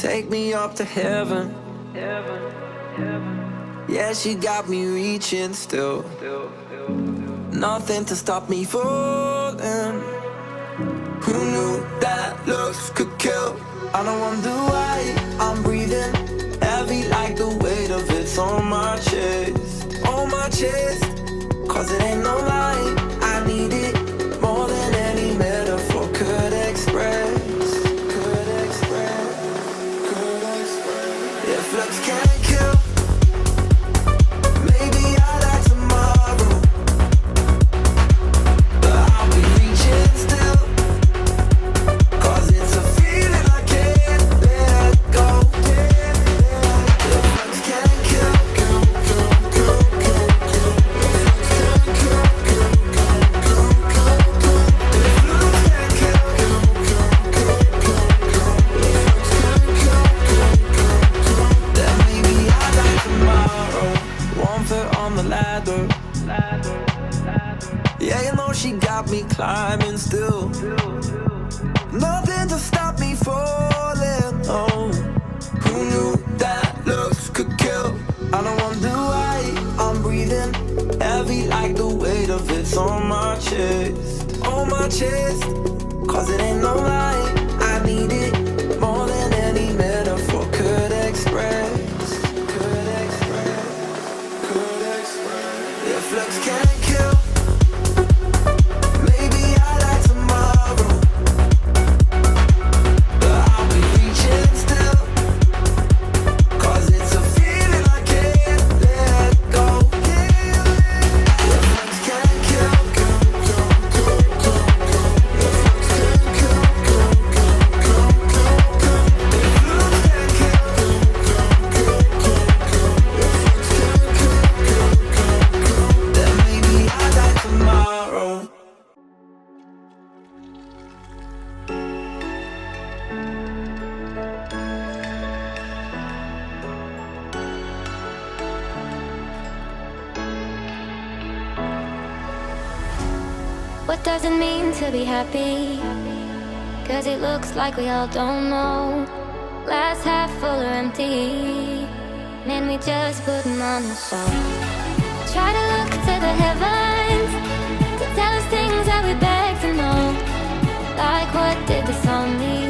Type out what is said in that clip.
take me up to heaven. Yeah, she got me reaching still. Nothing to stop me falling. Who knew that looks could kill? I don't wonder why I'm breathing heavy like the weight of it's on my chest. On my chest. Cause it ain't no lie, I need it more than any metaphor could express. Could express, could express. If looks can't kill, maybe I die tomorrow, but I'll be reaching still. Cause it's a feeling I can't let go. If looks can't kill, yeah, you know she got me climbing still. Nothing to stop me falling. Oh, who knew that looks could kill? I don't wonder why I'm breathing heavy like the weight of it's on my chest. On my chest. Cause it ain't no lie, I need it more than any metaphor could express. Could express, could express. If looks can't kill, maybe I die tomorrow, but I'll be reaching still. Cause it's a feeling I can't let go. If looks can't kill, then maybe I die tomorrow. What does it mean to be happy? Cause it looks like we all don't know. Glass half full or empty, man, we just putting on a show. Try to look to the heavens to tell us things that we beg to know. Like what did the song mean?